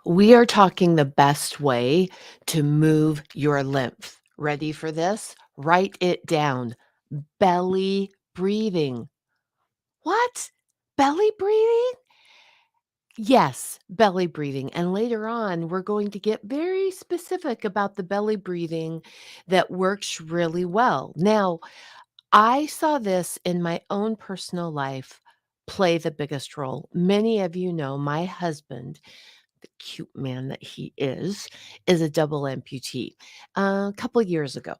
We are talking the best way to move your lymph. Ready for this? Write it down. Belly breathing. What? Belly breathing? Yes, belly breathing. And later on, we're going to get very specific about the belly breathing that works really well. Now, I saw this in my own personal life play the biggest role. Many of you know my husband, the cute man that he is a double amputee a couple years ago.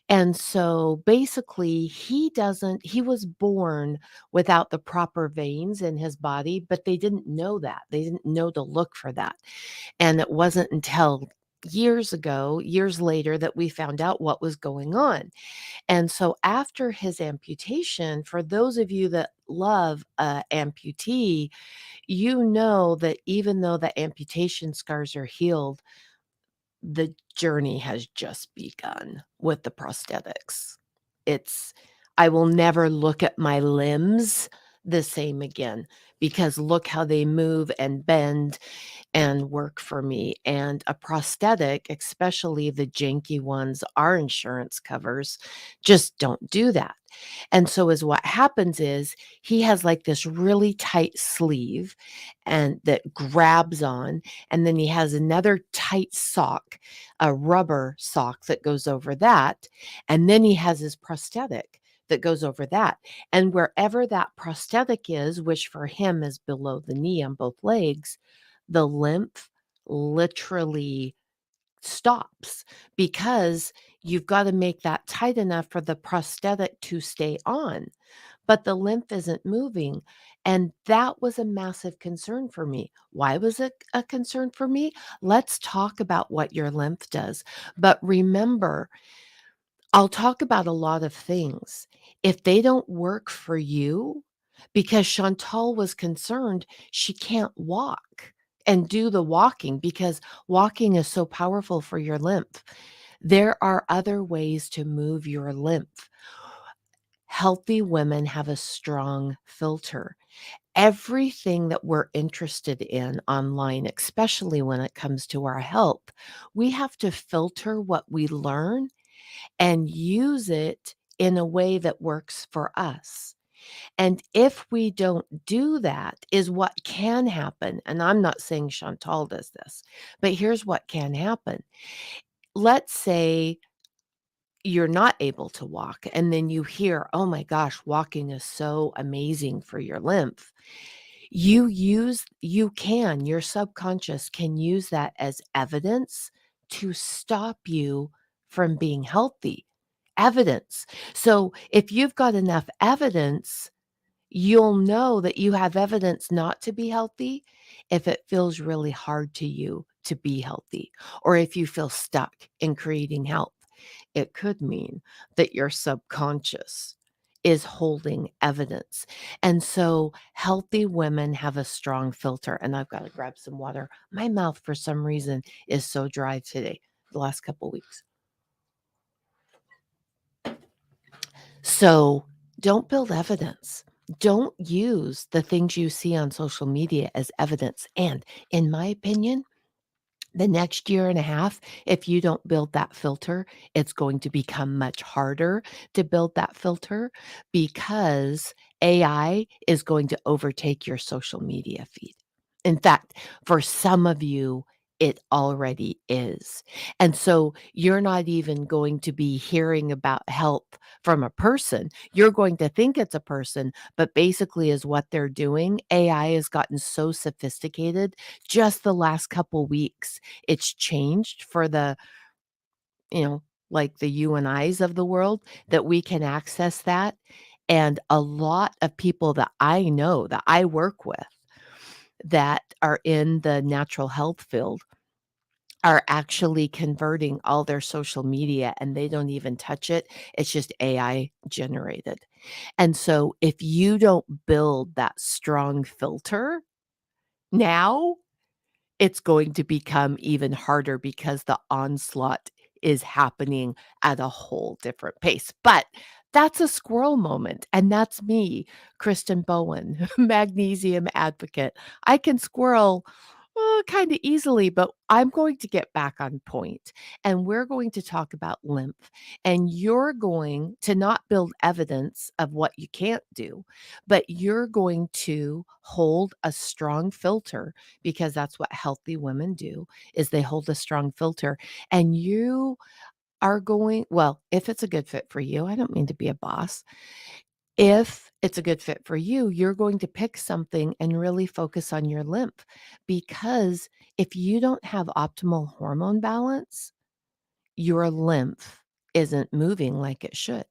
And so basically, he was born without the proper veins in his body, but they didn't know that. They didn't know to look for that. And it wasn't until years later, that we found out what was going on. And so after his amputation, for those of you that love amputee, you know that even though the amputation scars are healed, the journey has just begun with the prosthetics. It's I will never look at my limbs the same again because look how they move and bend and work for me. And a prosthetic, especially the janky ones our insurance covers, just don't do that. And so is what happens is he has like this really tight sleeve and that grabs on, and then he has another tight sock, a rubber sock that goes over that, and then he has his prosthetic that goes over that. And wherever that prosthetic is, which for him is below the knee on both legs, the lymph literally stops because you've got to make that tight enough for the prosthetic to stay on, but the lymph isn't moving. And that was a massive concern for me. Why was it a concern for me? Let's talk about what your lymph does. But remember, I'll talk about a lot of things. If they don't work for you, because Chantal was concerned, she can't walk and do the walking because walking is so powerful for your lymph. There are other ways to move your lymph. Healthy women have a strong filter. Everything that we're interested in online, especially when it comes to our health, we have to filter what we learn and use it in a way that works for us. And if we don't do that, is what can happen. And I'm not saying Chantal does this, but here's what can happen. Let's say you're not able to walk, and then you hear, oh my gosh, walking is so amazing for your lymph. Your subconscious can use that as evidence to stop you from being healthy. Evidence. So if you've got enough evidence, you'll know that you have evidence not to be healthy if it feels really hard to you to be healthy, or if you feel stuck in creating health. It could mean that your subconscious is holding evidence. And so healthy women have a strong filter. And I've got to grab some water. My mouth, for some reason, is so dry today, the last couple weeks. So don't build evidence. Don't use the things you see on social media as evidence. And in my opinion, the next year and a half, if you don't build that filter, it's going to become much harder to build that filter because AI is going to overtake your social media feed. In fact, for some of you, it already is. And so you're not even going to be hearing about help from a person. You're going to think it's a person, but basically is what they're doing. AI has gotten so sophisticated just the last couple weeks. It's changed for the, you know, like the you and I's of the world that we can access that. And a lot of people that I know that I work with that are in the natural health field are actually converting all their social media and they don't even touch it. It's just AI generated. And so if you don't build that strong filter now, it's going to become even harder because the onslaught is happening at a whole different pace. But that's a squirrel moment. And that's me, Kristen Bowen, magnesium advocate. I can squirrel Well, kinda easily, but I'm going to get back on point, and we're going to talk about lymph, and you're going to not build evidence of what you can't do, but you're going to hold a strong filter because that's what healthy women do, is they hold a strong filter, and you are going well, if it's a good fit for you, I don't mean to be a boss. If it's a good fit for you, you're going to pick something and really focus on your lymph because if you don't have optimal hormone balance, your lymph isn't moving like it should.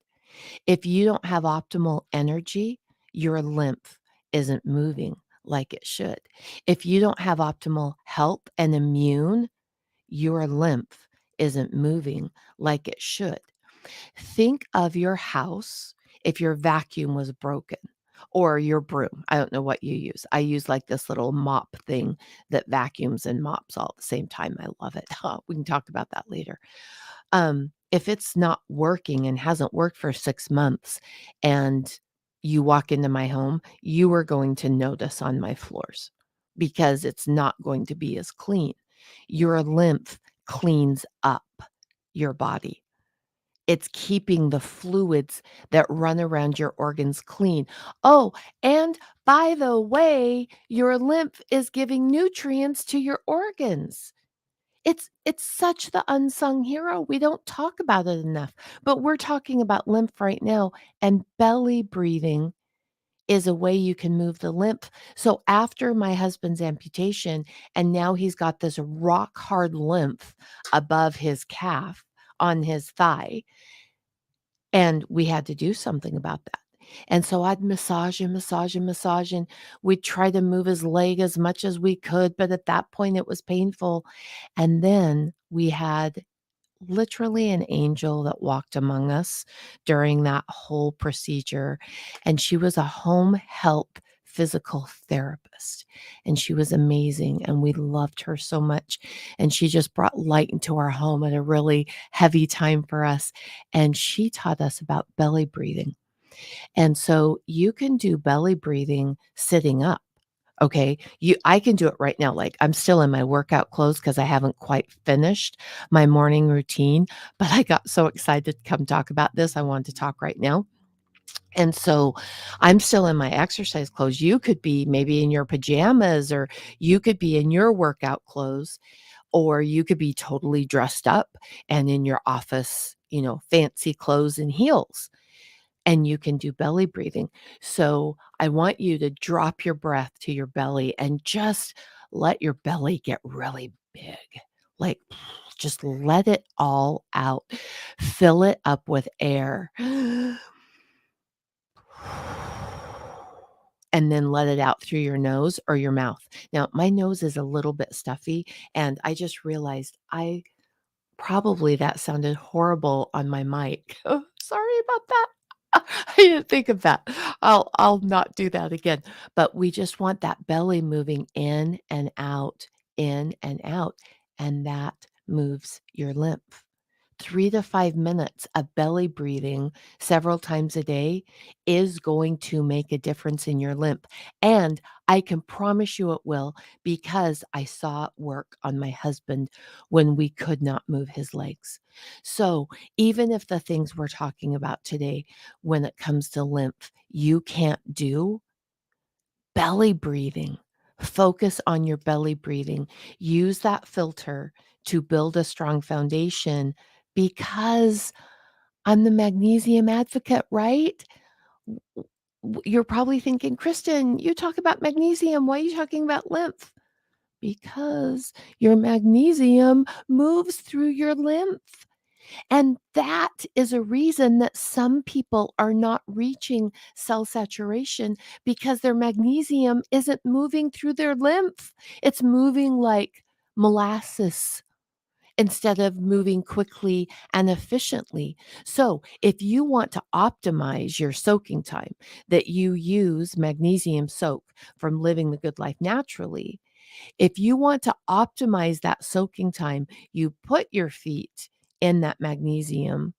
If you don't have optimal energy, your lymph isn't moving like it should. If you don't have optimal health and immune, your lymph isn't moving like it should. Think of your house if your vacuum was broken or your broom. I don't know what you use. I use like this little mop thing that vacuums and mops all at the same time. I love it. We can talk about that later. If it's not working and hasn't worked for 6 months and you walk into my home, you are going to notice on my floors because it's not going to be as clean. Your lymph cleans up your body. It's keeping the fluids that run around your organs clean. Oh, and by the way, your lymph is giving nutrients to your organs. It's such the unsung hero. We don't talk about it enough, but we're talking about lymph right now, and belly breathing is a way you can move the lymph. So after my husband's amputation, and now he's got this rock hard lymph above his calf on his thigh, and we had to do something about that. And so I'd massage and massage and massage, and we'd try to move his leg as much as we could, but at that point it was painful. And then we had literally an angel that walked among us during that whole procedure. And she was a home health physical therapist. And she was amazing. And we loved her so much. And she just brought light into our home at a really heavy time for us. And she taught us about belly breathing. And so you can do belly breathing sitting up. Okay, I can do it right now, like, I'm still in my workout clothes because I haven't quite finished my morning routine, but I got so excited to come talk about this, I wanted to talk right now, and so, I'm still in my exercise clothes. You could be maybe in your pajamas, or you could be in your workout clothes, or you could be totally dressed up and in your office, fancy clothes and heels, and you can do belly breathing. So I want you to drop your breath to your belly and just let your belly get really big. Like, just let it all out. Fill it up with air. And then let it out through your nose or your mouth. Now, my nose is a little bit stuffy, and I just realized probably that sounded horrible on my mic. Oh, sorry about that. I didn't think of that. I'll not do that again. But we just want that belly moving in and out, and that moves your lymph. 3 to 5 minutes of belly breathing several times a day is going to make a difference in your lymph, and I can promise you it will because I saw it work on my husband when we could not move his legs. So, even if the things we're talking about today when it comes to lymph, you can't do belly breathing. Focus on your belly breathing. Use that filter to build a strong foundation because I'm the magnesium advocate, right? You're probably thinking, Kristen, you talk about magnesium. Why are you talking about lymph? Because your magnesium moves through your lymph. And that is a reason that some people are not reaching cell saturation because their magnesium isn't moving through their lymph. It's moving like molasses instead of moving quickly and efficiently. So, if you want to optimize your soaking time, that you use magnesium soak from Living the Good Life Naturally, if you want to optimize that soaking time, you put your feet in that magnesium,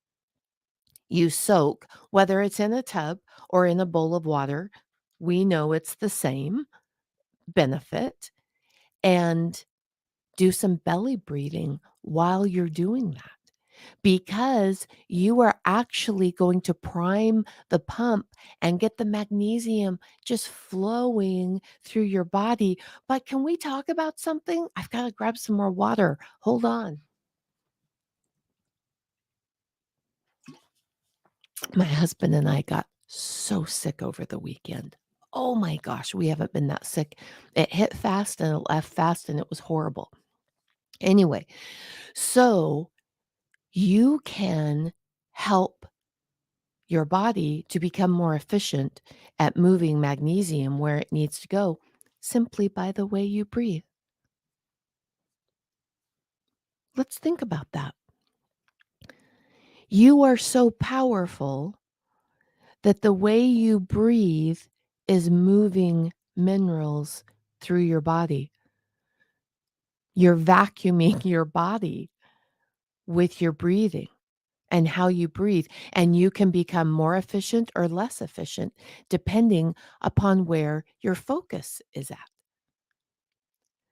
you soak, whether it's in a tub or in a bowl of water. We know it's the same benefit. and do some belly breathing while you're doing that, because you are actually going to prime the pump and get the magnesium just flowing through your body. But can we talk about something? I've got to grab some more water. Hold on. My husband and I got so sick over the weekend. Oh my gosh, we haven't been that sick. It hit fast and it left fast and it was horrible. Anyway, so you can help your body to become more efficient at moving magnesium where it needs to go simply by the way you breathe. Let's think about that. You are so powerful that the way you breathe is moving minerals through your body. You're vacuuming your body with your breathing and how you breathe, and you can become more efficient or less efficient depending upon where your focus is at.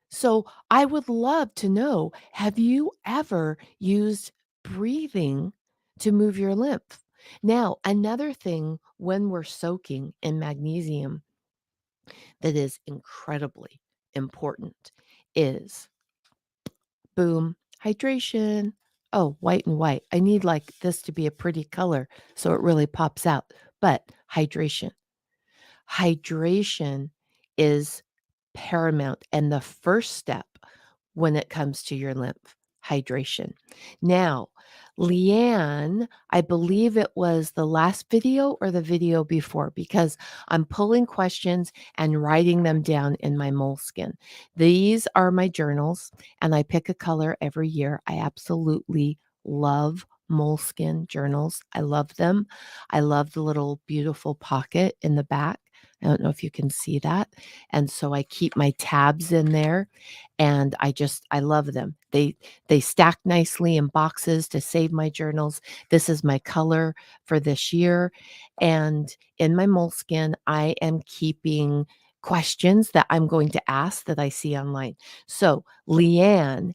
So I would love to know, have you ever used breathing to move your lymph? Now, another thing when we're soaking in magnesium that is incredibly important is boom, hydration. Oh, white and white. I need like this to be a pretty color so it really pops out. But hydration. Hydration is paramount and the first step when it comes to your lymph hydration. Now, Leanne, I believe it was the last video or the video before, because I'm pulling questions and writing them down in my moleskin. These are my journals, and I pick a color every year. I absolutely love moleskin journals. I love them. I love the little beautiful pocket in the back. I don't know if you can see that. And so I keep my tabs in there, and I love them. They stack nicely in boxes to save my journals. This is my color for this year, and in my moleskin I am keeping questions that I'm going to ask that I see online. So Leanne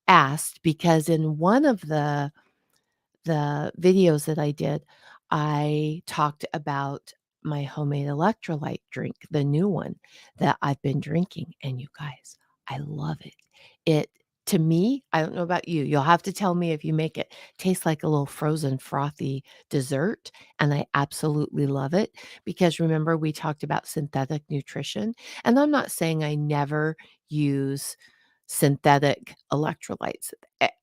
asked, because in one of the videos that I did, I talked about my homemade electrolyte drink, the new one that I've been drinking. And you guys, I love it. It, to me, I don't know about you. You'll have to tell me if you make it. Tastes like a little frozen frothy dessert. And I absolutely love it, because remember, we talked about synthetic nutrition. And I'm not saying I never use synthetic electrolytes.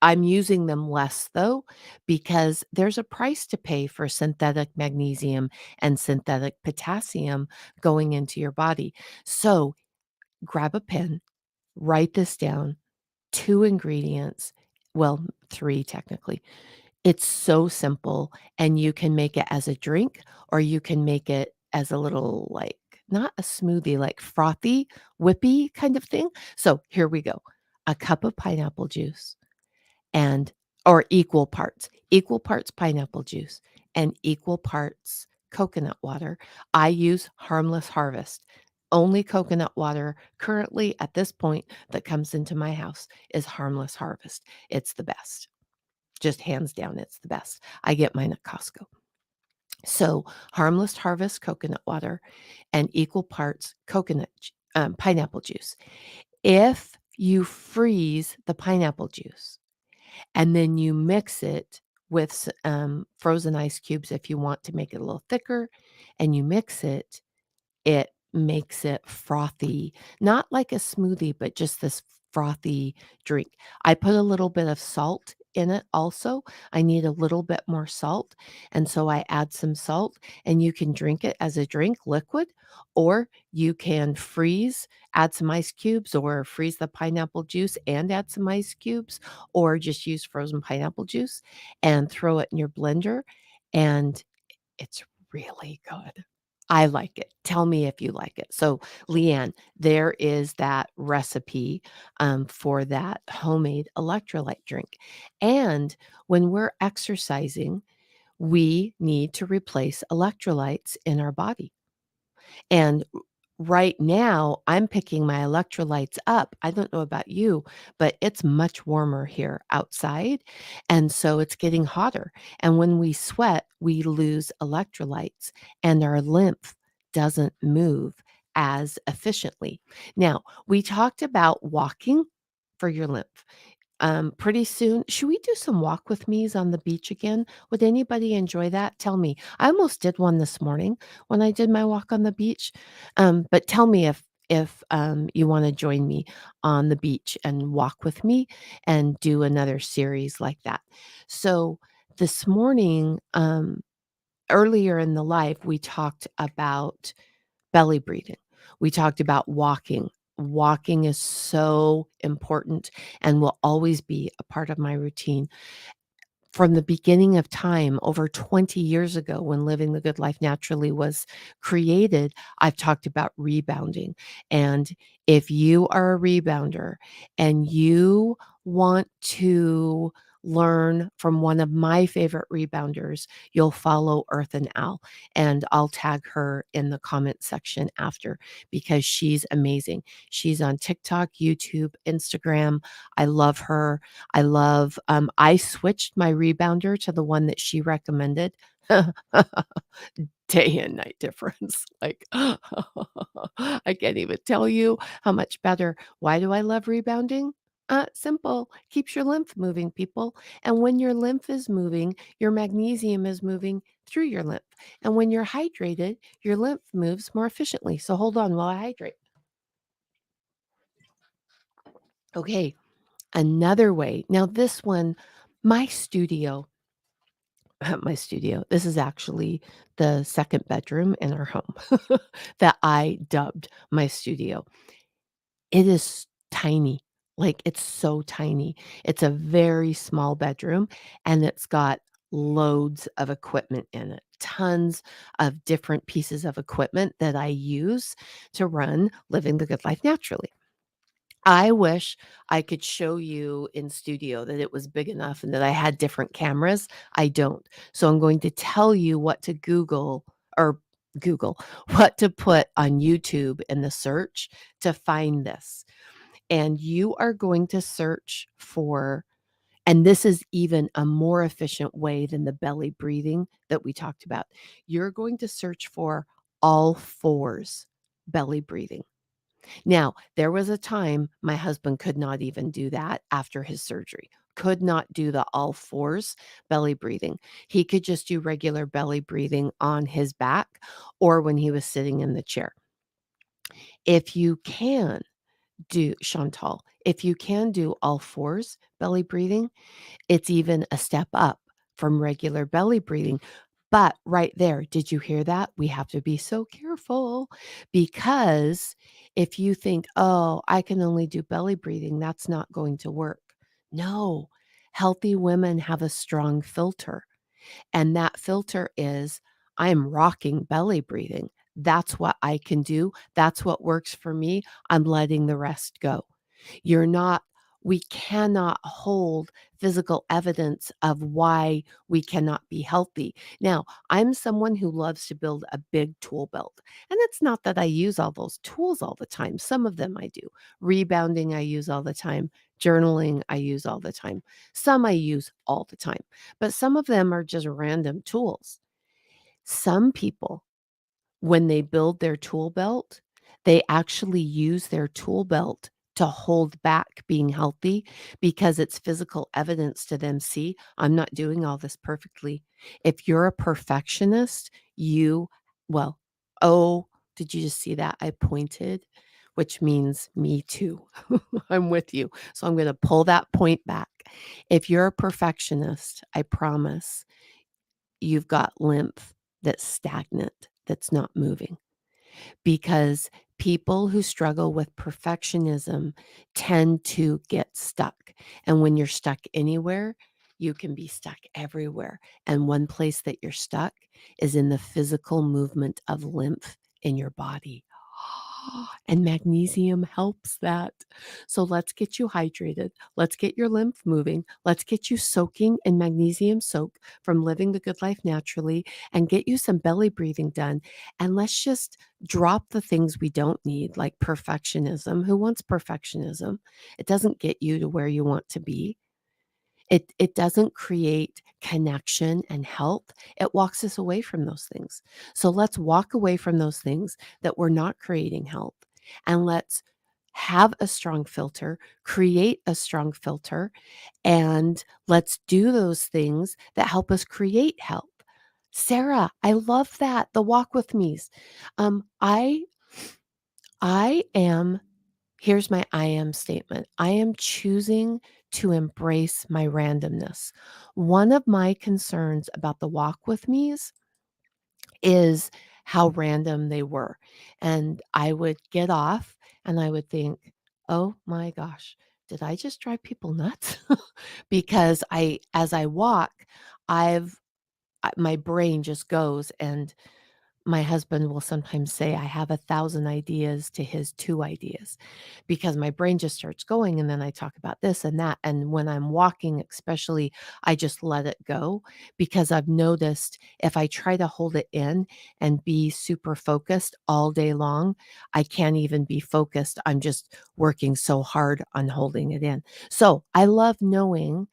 I'm using them less though, because there's a price to pay for synthetic magnesium and synthetic potassium going into your body. So grab a pen, write this down. 2 ingredients, well, 3 technically. It's so simple, and you can make it as a drink, or you can make it as a little, like, not a smoothie, like frothy, whippy kind of thing. So here we go. A cup of pineapple juice, and or equal parts pineapple juice and equal parts coconut water. I use Harmless Harvest. Only coconut water currently at this point that comes into my house is Harmless Harvest. It's the best. Just hands down, it's the best. I get mine at Costco. So, Harmless Harvest coconut water and equal parts pineapple juice. If you freeze the pineapple juice and then you mix it with frozen ice cubes if you want to make it a little thicker, and you mix it, it makes it frothy, not like a smoothie, but just this frothy drink. I put a little bit of salt in it also. I need a little bit more salt, and so I add some salt, and you can drink it as a drink, liquid, or you can freeze, add some ice cubes, or freeze the pineapple juice and add some ice cubes, or just use frozen pineapple juice and throw it in your blender, and it's really good. I like it. Tell me if you like it. So, Leanne, there is that recipe for that homemade electrolyte drink. And when we're exercising, we need to replace electrolytes in our body. And Right now, I'm picking my electrolytes up. I don't know about you, but it's much warmer here outside, and so it's getting hotter, and when we sweat, we lose electrolytes, and our lymph doesn't move as efficiently. Now, we talked about walking for your lymph. Pretty soon should we do some walk with me's on the beach again? Would anybody enjoy that? Tell me. I almost did one this morning when I did my walk on the beach. But tell me if you wanna join me on the beach and walk with me and do another series like that. So, this morning, earlier in the live, we talked about belly breathing. We talked about walking. Walking is so important and will always be a part of my routine. From the beginning of time, over 20 years ago, when Living the Good Life Naturally was created, I've talked about rebounding. And if you are a rebounder and you want to learn from one of my favorite rebounders, you'll follow Earth and Al. And I'll tag her in the comment section after because she's amazing. She's on TikTok, YouTube, Instagram. I love her. I switched my rebounder to the one that she recommended. Day and night difference. Like, I can't even tell you how much better. Why do I love rebounding? Simple. Keeps your lymph moving, people. And when your lymph is moving, your magnesium is moving through your lymph. And when you're hydrated, your lymph moves more efficiently. So hold on while I hydrate. Okay, another way. Now, this one, my studio my studio. This is actually the second bedroom in our home that I dubbed my studio. It is tiny, like, it's so tiny. It's a very small bedroom, and it's got loads of equipment in it, tons of different pieces of equipment that I use to run Living the Good Life Naturally. I wish I could show you in studio that it was big enough and that I had different cameras. I don't. So I'm going to tell you what to or Google, what to put on YouTube in the search to find this. And you are going to search for, and this is even a more efficient way than the belly breathing that we talked about. You're going to search for all fours belly breathing. Now, there was a time my husband could not even do that after his surgery, could not do the all fours belly breathing. He could just do regular belly breathing on his back or when he was sitting in the chair. If you can do, Chantal, if you can do all fours belly breathing, it's even a step up from regular belly breathing. But right there, did you hear that? We have to be so careful because if you think, "Oh, I can only do belly breathing, that's not going to work." No, healthy women have a strong filter. And that filter is, I am rocking belly breathing. That's what I can do. That's what works for me. I'm letting the rest go. You're not We cannot hold physical evidence of why we cannot be healthy. Now, I'm someone who loves to build a big tool belt. And it's not that I use all those tools all the time. Some of them I do. Rebounding, I use all the time. Journaling, I use all the time. Some I use all the time. But some of them are just random tools. Some people, when they build their tool belt, they actually use their tool belt to hold back being healthy because it's physical evidence to them. See, I'm not doing all this perfectly. If you're a perfectionist, you, well, oh, did you just see that? I pointed, which means me too. I'm with you. So I'm going to pull that point back. If you're a perfectionist, I promise you've got lymph that's stagnant, that's not moving. Because people who struggle with perfectionism tend to get stuck. And when you're stuck anywhere, you can be stuck everywhere. And one place that you're stuck is in the physical movement of lymph in your body. And magnesium helps that. So let's get you hydrated. Let's get your lymph moving. Let's get you soaking in magnesium soak from Living the Good Life Naturally and get you some belly breathing done. And let's just drop the things we don't need, like perfectionism. Who wants perfectionism? It doesn't get you to where you want to be. It doesn't create connection and health. It walks us away from those things. So let's walk away from those things that we're not creating health, and let's have a strong filter, create a strong filter, and let's do those things that help us create health. Sarah, I love that. The walk with me's. I am Here's my I am statement. I am choosing to embrace my randomness. One of my concerns about the walk with me's is how random they were. And I would get off and I would think, oh my gosh, did I just drive people nuts? Because as I walk, my brain just goes, and my husband will sometimes say I have 1,000 ideas to his 2 ideas, because my brain just starts going, and then I talk about this and that, and when I'm walking especially, I just let it go, because I've noticed if I try to hold it in and be super focused all day long, I can't even be focused. I'm just working so hard on holding it in. So, I love knowing,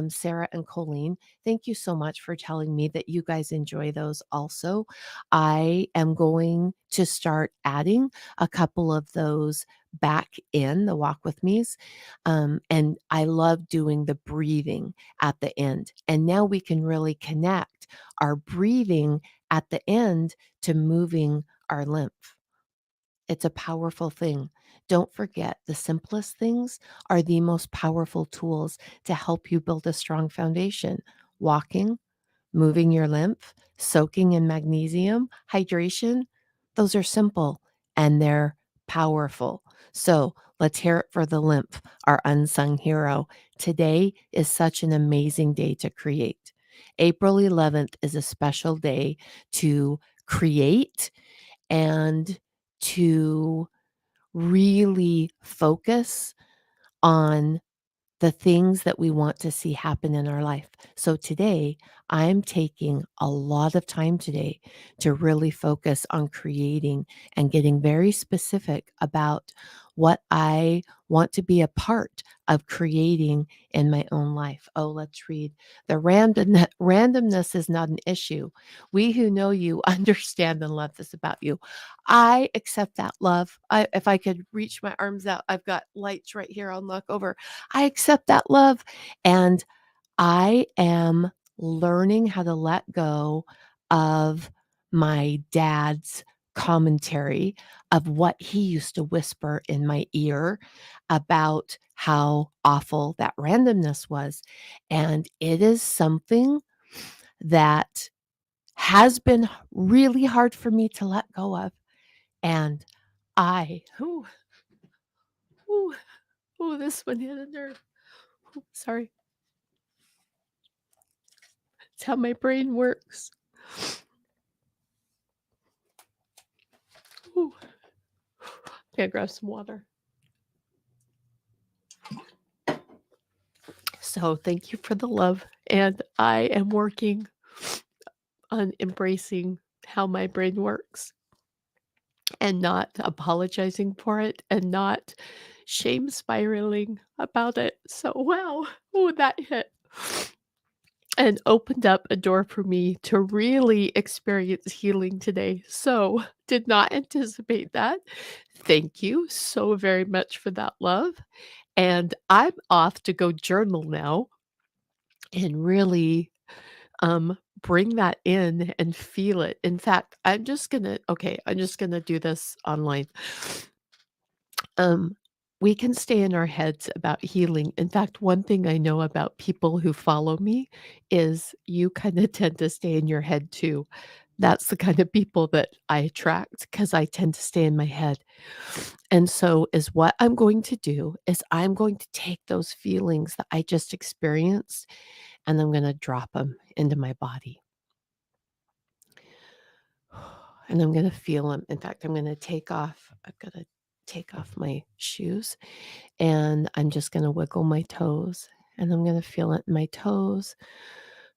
Sarah and Colleen, thank you so much for telling me that you guys enjoy those also. I am going to start adding a couple of those back in the walk with me's. And I love doing the breathing at the end. And now we can really connect our breathing at the end to moving our lymph. It's a powerful thing. Don't forget, the simplest things are the most powerful tools to help you build a strong foundation. Walking, moving your lymph, soaking in magnesium, hydration, those are simple and they're powerful. So let's hear it for the lymph, our unsung hero. Today is such an amazing day to create. April 11th is a special day to create and to really focus on the things that we want to see happen in our life. So today, I'm taking a lot of time today to really focus on creating and getting very specific about what I want to be a part of creating in my own life. Oh, let's read. The randomness is not an issue. We who know you understand and love this about you. I accept that love. If I could reach my arms out, I've got lights right here. I'll knock over. I accept that love. And I am learning how to let go of my dad's commentary of what he used to whisper in my ear about how awful that randomness was. And it is something that has been really hard for me to let go of. And ooh, ooh, ooh, this one hit a nerve. Ooh, sorry. It's how my brain works. Ooh. Gonna grab some water. So thank you for the love. And I am working on embracing how my brain works and not apologizing for it and not shame spiraling about it. So wow, oh, that hit. And opened up a door for me to really experience healing today. So, did not anticipate that. Thank you so very much for that love. And I'm off to go journal now and really bring that in and feel it. In fact, I'm just gonna do this online. Um, we can stay in our heads about healing. In fact, one thing I know about people who follow me is you kind of tend to stay in your head too. That's the kind of people that I attract because I tend to stay in my head. And so is what I'm going to do is I'm going to take those feelings that I just experienced and I'm going to drop them into my body. And I'm gonna feel them. In fact, I've gotta take off my shoes, and I'm just gonna wiggle my toes, and I'm gonna feel it in my toes.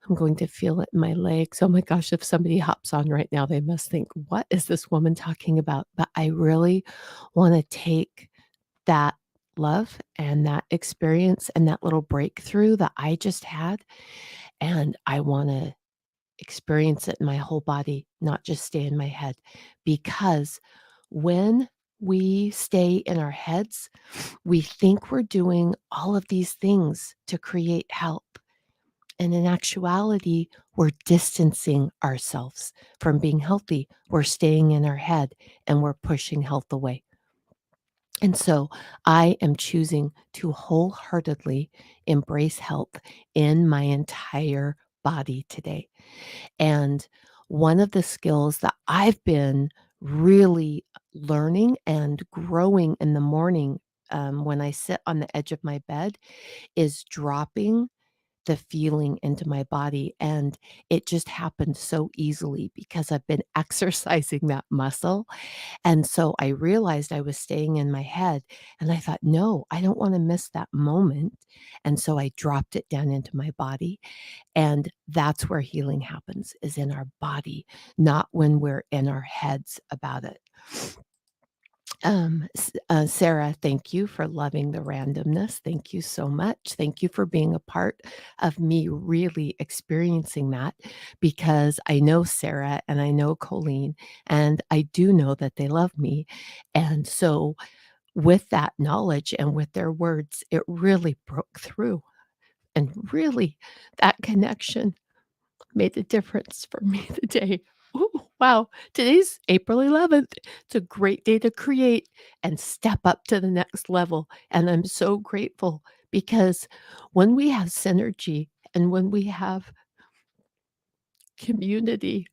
I'm going to feel it in my legs. Oh my gosh, if somebody hops on right now, they must think, "What is this woman talking about?" But I really wanna take that love and that experience and that little breakthrough that I just had, and I wanna experience it in my whole body, not just stay in my head. Because when we stay in our heads, we think we're doing all of these things to create help. And in actuality, we're distancing ourselves from being healthy. We're staying in our head and we're pushing health away. And so I am choosing to wholeheartedly embrace health in my entire body today. And one of the skills that I've been really learning and growing in the morning, when I sit on the edge of my bed, is dropping the feeling into my body. And it just happened so easily because I've been exercising that muscle. And so I realized I was staying in my head and I thought, no, I don't want to miss that moment. And so I dropped it down into my body. And that's where healing happens, is in our body, not when we're in our heads about it. Sarah, thank you for loving the randomness. Thank you so much. Thank you for being a part of me really experiencing that, because I know Sarah and I know Colleen, and I do know that they love me. And so, with that knowledge and with their words, it really broke through. And really, that connection made a difference for me today. Ooh, wow. Today's April 11th. It's a great day to create and step up to the next level. And I'm so grateful because when we have synergy and when we have community,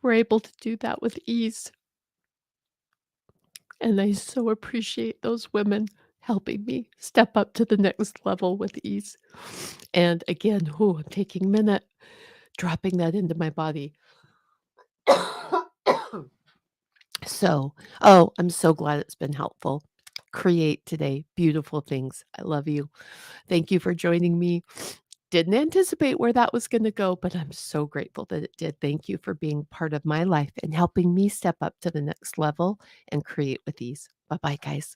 we're able to do that with ease. And I so appreciate those women helping me step up to the next level with ease. And again, I'm taking a minute, dropping that into my body. So, I'm so glad it's been helpful. Create today beautiful things. I love you. Thank you for joining me. Didn't anticipate where that was going to go, but I'm so grateful that it did. Thank you for being part of my life and helping me step up to the next level and create with ease. Bye bye, guys.